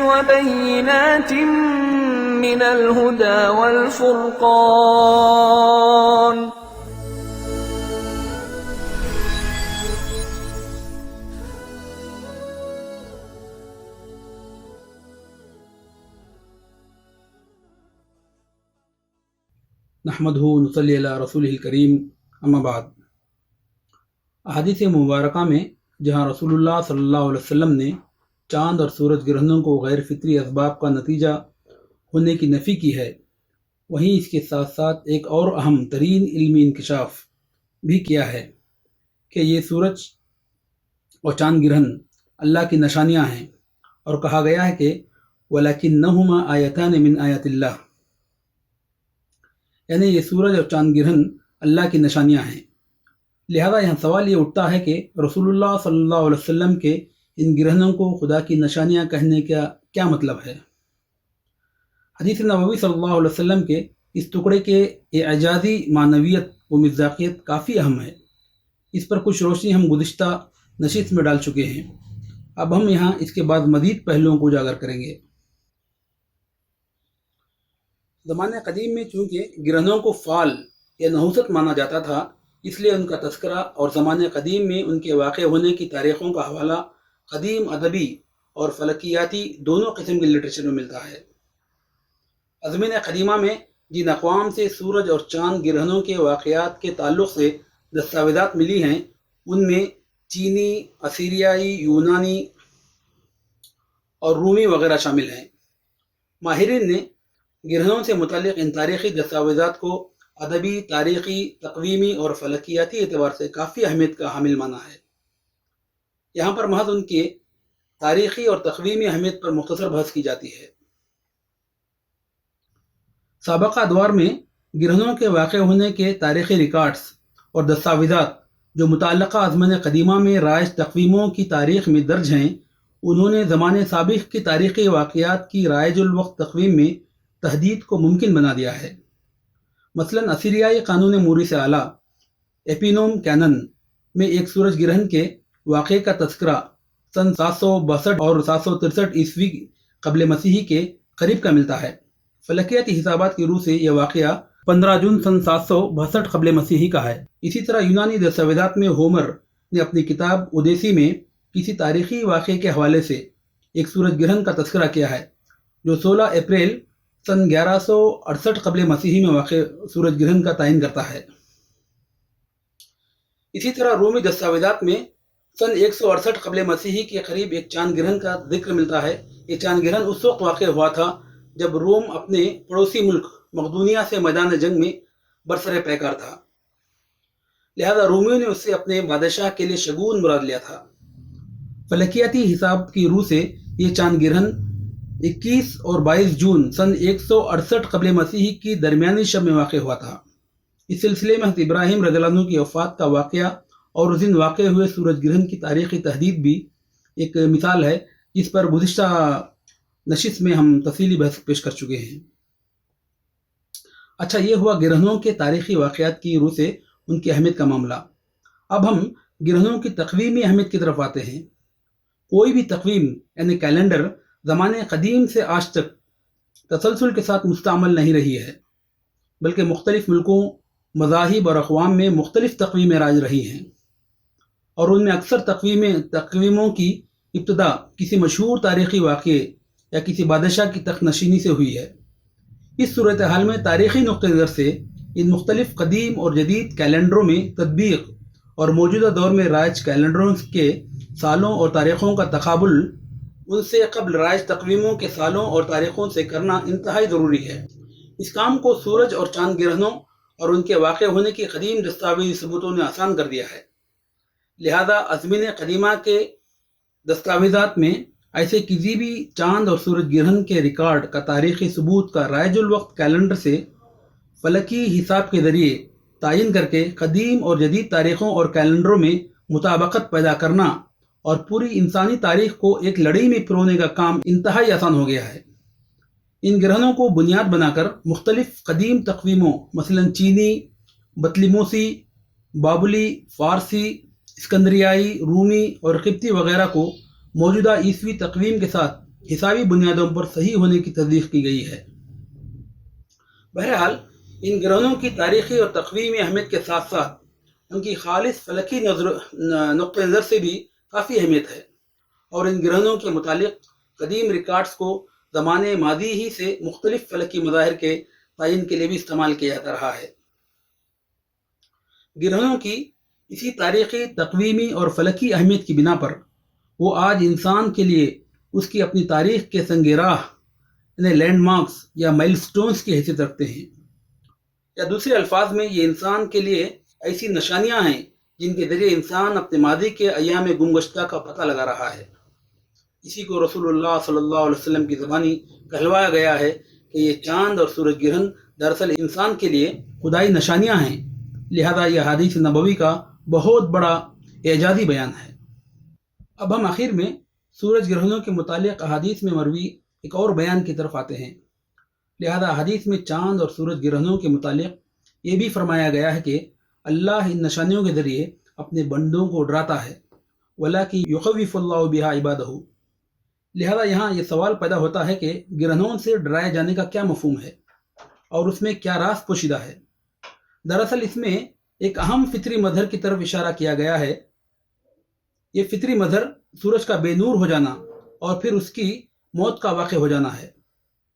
وبينات من الهدى والفرقان. نحمدہ ونصلی علی رسولہ الکریم، اما بعد۔ احادیث مبارکہ میں جہاں رسول اللہ صلی اللہ علیہ وسلم نے چاند اور سورج گرہنوں کو غیر فطری اسباب کا نتیجہ ہونے کی نفی کی ہے، وہیں اس کے ساتھ ساتھ ایک اور اہم ترین علمی انکشاف بھی کیا ہے کہ یہ سورج اور چاند گرہن اللہ کی نشانیاں ہیں، اور کہا گیا ہے کہ وَلَكِنَّهُمَا آیَتَانِ مِنْ آیَاتِ اللَّهِ، یعنی یہ سورج اور چاند گرہن اللہ کی نشانیاں ہیں۔ لہذا یہاں سوال یہ اٹھتا ہے کہ رسول اللہ صلی اللہ علیہ وسلم کے ان گرہنوں کو خدا کی نشانیاں کہنے کا کیا مطلب ہے؟ حدیث نبوی صلی اللہ علیہ وسلم کے اس ٹکڑے کے اعجازی معنویت و مصداقیت کافی اہم ہے۔ اس پر کچھ روشنی ہم گزشتہ نشست میں ڈال چکے ہیں، اب ہم یہاں اس کے بعد مزید پہلوؤں کو اجاگر کریں گے۔ زمانہ قدیم میں چونکہ گرہنوں کو فال یا نحوست مانا جاتا تھا، اس لیے ان کا تذکرہ اور زمانہ قدیم میں ان کے واقع ہونے کی تاریخوں کا حوالہ قدیم ادبی اور فلکیاتی دونوں قسم کے لٹریچر میں ملتا ہے۔ ازمنہ قدیمہ میں جن اقوام سے سورج اور چاند گرہنوں کے واقعات کے تعلق سے دستاویزات ملی ہیں، ان میں چینی، اسیریائی، یونانی اور رومی وغیرہ شامل ہیں۔ ماہرین نے گرہنوں سے متعلق ان تاریخی دستاویزات کو ادبی، تاریخی، تقویمی اور فلکیاتی اعتبار سے کافی اہمیت کا حامل مانا ہے۔ یہاں پر محض ان کے تاریخی اور تقویمی اہمیت پر مختصر بحث کی جاتی ہے۔ سابقہ ادوار میں گرہنوں کے واقع ہونے کے تاریخی ریکارڈز اور دستاویزات جو متعلقہ ازمنہ قدیمہ میں رائج تقویموں کی تاریخ میں درج ہیں، انہوں نے زمانے سابق کی تاریخی واقعات کی رائج الوقت تقویم میں تحدید کو ممکن بنا دیا ہے۔ مثلاً اسیریائی قانون موری سے اعلیٰ ایپینوم کینن میں ایک سورج گرہن کے واقعے کا تذکرہ سن 762 اور 763 عیسوی قبل مسیحی کے قریب کا ملتا ہے۔ فلکیاتی حسابات کی روح سے یہ واقعہ 15 جون سن 762 قبل مسیحی کا ہے۔ اسی طرح یونانی دستاویزات میں ہومر نے اپنی کتاب اودیسی میں کسی تاریخی واقعے کے حوالے سے ایک سورج گرہن کا تذکرہ کیا ہے، جو 16 اپریل سن 1168 قبل مسیحی میں واقع سورج گرہن کا تعین کرتا ہے۔ اسی طرح رومی دستاویزات میں سن 168 قبل مسیحی کے قریب ایک چاند گرہن کا ذکر ملتا ہے۔ یہ چاند گرہن اس وقت واقع ہوا تھا جب روم اپنے پڑوسی ملک مقدونیہ سے میدان جنگ میں برسر پیکار تھا، لہذا رومیوں نے اس سے اپنے بادشاہ کے لیے شگون مراد لیا تھا۔ فلکیاتی حساب کی روح سے یہ چاند گرہن 21 اور 22 جون سن 168 قبل مسیحی کی درمیانی شب میں واقع ہوا تھا۔ اس سلسلے میں حضرت ابراہیم رضی اللہ عنہ کی وفات کا واقعہ اور اس دن واقع ہوئے سورج گرہن کی تاریخی تحدید بھی ایک مثال ہے، جس پر گزشتہ نشست میں ہم تفصیلی بحث پیش کر چکے ہیں۔ اچھا، یہ ہوا گرہنوں کے تاریخی واقعات کی روح سے ان کی اہمیت کا معاملہ۔ اب ہم گرہنوں کی تقویمی اہمیت کی طرف آتے ہیں۔ کوئی بھی تقویم یعنی کیلنڈر زمانے قدیم سے آج تک تسلسل کے ساتھ مستعمل نہیں رہی ہے، بلکہ مختلف ملکوں، مذاہب اور اقوام میں مختلف تقویمیں راج رہی ہیں، اور ان میں اکثر تقویموں کی ابتدا کسی مشہور تاریخی واقعے یا کسی بادشاہ کی تخت نشینی سے ہوئی ہے۔ اس صورتحال میں تاریخی نقطہ نظر سے ان مختلف قدیم اور جدید کیلنڈروں میں تطبیق اور موجودہ دور میں رائج کیلنڈروں کے سالوں اور تاریخوں کا تقابل ان سے قبل رائج تقویموں کے سالوں اور تاریخوں سے کرنا انتہائی ضروری ہے۔ اس کام کو سورج اور چاند گرہنوں اور ان کے واقع ہونے کی قدیم دستاویزی ثبوتوں نے آسان کر دیا ہے۔ لہذا ازمنہ قدیمہ کے دستاویزات میں ایسے کسی بھی چاند اور سورج گرہن کے ریکارڈ کا تاریخی ثبوت کا رائج الوقت کیلنڈر سے فلکی حساب کے ذریعے تعین کر کے قدیم اور جدید تاریخوں اور کیلنڈروں میں مطابقت پیدا کرنا اور پوری انسانی تاریخ کو ایک لڑی میں پرونے کا کام انتہائی آسان ہو گیا ہے۔ ان گرہنوں کو بنیاد بنا کر مختلف قدیم تقویموں مثلا چینی، بطلیموسی، بابلی، فارسی، اسکندریائی، رومی اور قبطی وغیرہ کو موجودہ عیسوی تقویم کے ساتھ حسابی بنیادوں پر صحیح ہونے کی تصدیق کی گئی ہے۔ بہرحال ان گرہنوں کی تاریخی اور تقویمی اہمیت کے ساتھ ساتھ ان کی خالص فلکی نقطہ نظر سے بھی کافی اہمیت ہے، اور ان گرہنوں کے متعلق قدیم ریکارڈز کو زمانے ماضی ہی سے مختلف فلکی مظاہر کے تعین کے لیے بھی استعمال کیا جاتا رہا ہے۔ گرہنوں کی اسی تاریخی، تقویمی اور فلکی اہمیت کی بنا پر وہ آج انسان کے لیے اس کی اپنی تاریخ کے سنگ راہ یعنی لینڈ مارکس یا مائل سٹونز کی حیثیت رکھتے ہیں، یا دوسرے الفاظ میں یہ انسان کے لیے ایسی نشانیاں ہیں جن کے ذریعے انسان اپنے ماضی کے ایام گمگشتہ کا پتہ لگا رہا ہے۔ اسی کو رسول اللہ صلی اللہ علیہ وسلم کی زبانی کہلوایا گیا ہے کہ یہ چاند اور سورج گرہن دراصل انسان کے لیے خدائی نشانیاں ہیں، لہذا یہ حدیث نبوی کا بہت بڑا اعجازی بیان ہے۔ اب ہم آخر میں سورج گرہنوں کے متعلق احادیث میں مروی ایک اور بیان کی طرف آتے ہیں۔ لہذا حدیث میں چاند اور سورج گرہنوں کے متعلق یہ بھی فرمایا گیا ہے کہ اللہ ان نشانیوں کے ذریعے اپنے بندوں کو ڈراتا ہے، وَلَٰكِن يُخَوِّفُ اللَّهُ بِهَا عِبَادَهُ۔ لہذا یہاں یہ سوال پیدا ہوتا ہے کہ گرہنوں سے ڈرائے جانے کا کیا مفہوم ہے اور اس میں کیا راز پوشیدہ ہے؟ دراصل اس میں ایک اہم فطری مظہر کی طرف اشارہ کیا گیا ہے۔ یہ فطری مظہر سورج کا بے نور ہو جانا اور پھر اس کی موت کا واقع ہو جانا ہے،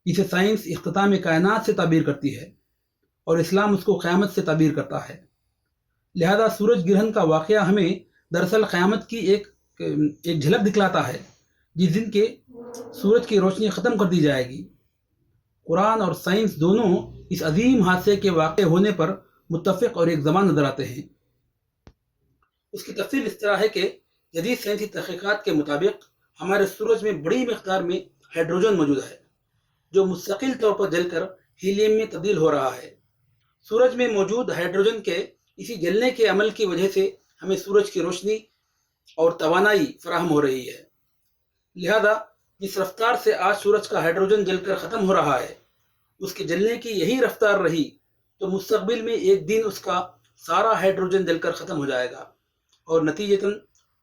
جسے سائنس اختتام کائنات سے تعبیر کرتی ہے اور اسلام اس کو قیامت سے تعبیر کرتا ہے۔ لہذا سورج گرہن کا واقعہ ہمیں دراصل قیامت کی ایک جھلک دکھلاتا ہے، جس دن کے سورج کی روشنی ختم کر دی جائے گی۔ قرآن اور سائنس دونوں اس عظیم حادثے کے واقع ہونے پر متفق اور ایک زمان نظر آتے ہیں۔ اس کی تفصیل اس طرح ہے کہ جدید سائنسی تحقیقات کے مطابق ہمارے سورج میں بڑی مقدار میں ہائیڈروجن موجود ہے، جو مستقل طور پر جل کر ہیلیم میں تبدیل ہو رہا ہے۔ سورج میں موجود ہائیڈروجن کے اسی جلنے کے عمل کی وجہ سے ہمیں سورج کی روشنی اور توانائی فراہم ہو رہی ہے۔ لہذا جس رفتار سے آج سورج کا ہائیڈروجن جل کر ختم ہو رہا ہے، اس کے جلنے کی یہی رفتار رہی تو مستقبل میں ایک دن اس کا سارا ہائیڈروجن جل کر ختم ہو جائے گا اور نتیجتاً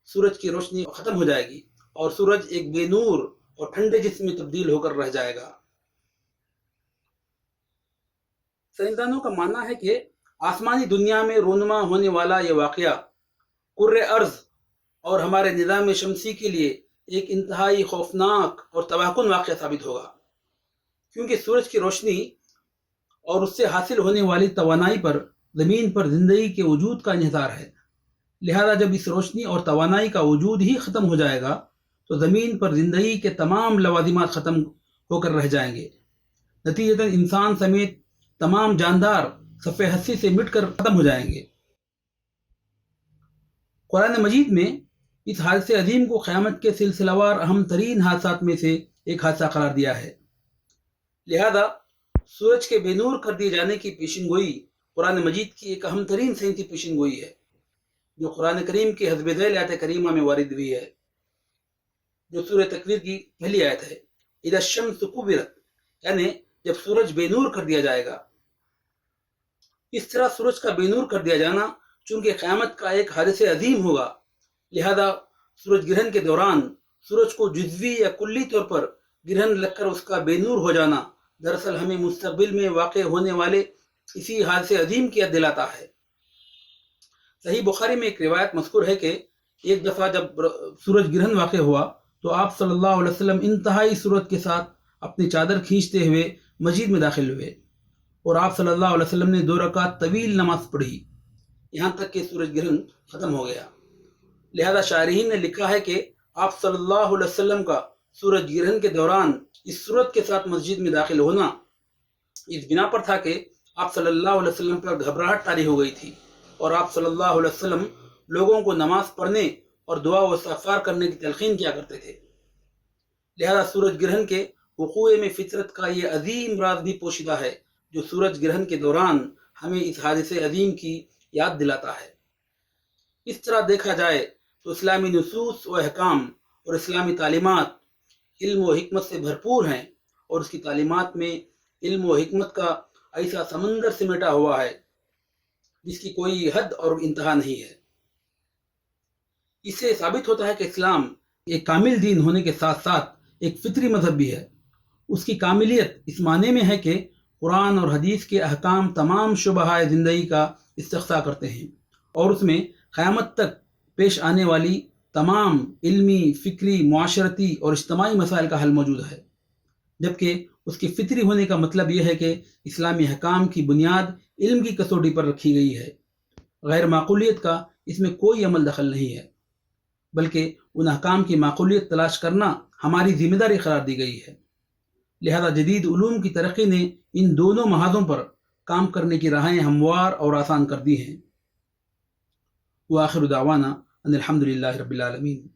سورج کی روشنی ختم ہو جائے گی اور سورج ایک بے نور اور ٹھنڈے جسم میں تبدیل ہو کر رہ جائے گا۔ سائنسدانوں کا ماننا ہے کہ آسمانی دنیا میں رونما ہونے والا یہ واقعہ کرۂ ارض اور ہمارے نظام شمسی کے لیے ایک انتہائی خوفناک اور تباہ کن واقعہ ثابت ہوگا، کیونکہ سورج کی روشنی اور اس سے حاصل ہونے والی توانائی پر زمین پر زندگی کے وجود کا انحصار ہے۔ لہذا جب اس روشنی اور توانائی کا وجود ہی ختم ہو جائے گا تو زمین پر زندگی کے تمام لوازمات ختم ہو کر رہ جائیں گے، نتیجتاً انسان سمیت تمام جاندار صفحہ ہستی سے مٹ کر ختم ہو جائیں گے۔ قرآن مجید میں اس حادثے عظیم کو قیامت کے سلسلہ وار اہم ترین حادثات میں سے ایک حادثہ قرار دیا ہے۔ لہذا سورج کے بے نور کر دیے جانے کی پیشن گوئی قرآن مجید کی ایک اہم ترین سائنسی پیشن گوئی ہے، جو قرآن کریم کے حسب ذیل آیت کریمہ میں وارد ہوئی ہے، جو سورہ تکویر کی پہلی آیت ہے، اذا الشمس کورت، یعنی جب سورج بے نور کر دیا جائے گا۔ اس طرح سورج کا بے نور کر دیا جانا چونکہ قیامت کا ایک حادث عظیم ہوگا، لہذا سورج گرہن کے دوران سورج کو جزوی یا کلی طور پر گرہن لگ کر اس کا بے نور ہو جانا دراصل ہمیں مستقبل میں واقع ہونے والے اسی حادث عظیم کی یاد دلاتا ہے۔ صحیح بخاری میں ایک روایت مذکور ہے کہ ایک دفعہ جب سورج گرہن واقع ہوا تو آپ صلی اللہ علیہ وسلم انتہائی سرعت کے ساتھ اپنی چادر کھینچتے ہوئے مسجد میں داخل ہوئے اور آپ صلی اللہ علیہ وسلم نے 2 رکعت طویل نماز پڑھی، یہاں تک کہ سورج گرہن ختم ہو گیا۔ لہذا شارحین نے لکھا ہے کہ آپ صلی اللہ علیہ وسلم کا سورج گرہن کے دوران اس سرعت کے ساتھ مسجد میں داخل ہونا اس بنا پر تھا کہ آپ صلی اللہ علیہ وسلم پر گھبراہٹ طاری ہو گئی تھی اور آپ صلی اللہ علیہ وسلم لوگوں کو نماز پڑھنے اور دعا و استغفار کرنے کی تلقین کیا کرتے تھے۔ لہذا سورج گرہن کے وقوع میں فطرت کا یہ عظیم راز بھی پوشیدہ ہے، جو سورج گرہن کے دوران ہمیں اس حادث عظیم کی یاد دلاتا ہے۔ اس طرح دیکھا جائے تو اسلامی نصوص و احکام اور اسلامی تعلیمات علم و حکمت سے بھرپور ہیں، اور اس کی تعلیمات میں علم و حکمت کا ایسا سمندر سمیٹا ہوا ہے جس کی کوئی حد اور انتہا نہیں ہے۔ اس سے ثابت ہوتا ہے کہ اسلام ایک کامل دین ہونے کے ساتھ ساتھ ایک فطری مذہب بھی ہے۔ اس کی کاملیت اس معنی میں ہے کہ قرآن اور حدیث کے احکام تمام شبہ زندگی کا استقصاء کرتے ہیں اور اس میں قیامت تک پیش آنے والی تمام علمی، فکری، معاشرتی اور اجتماعی مسائل کا حل موجود ہے، جبکہ اس کے فطری ہونے کا مطلب یہ ہے کہ اسلامی احکام کی بنیاد علم کی کسوٹی پر رکھی گئی ہے۔ غیر معقولیت کا اس میں کوئی عمل دخل نہیں ہے، بلکہ ان احکام کی معقولیت تلاش کرنا ہماری ذمہ داری قرار دی گئی ہے۔ لہذا جدید علوم کی ترقی نے ان دونوں محاذوں پر کام کرنے کی راہیں ہموار اور آسان کر دی ہیں۔ وآخر دعوانا ان الحمد للہ رب العالمین۔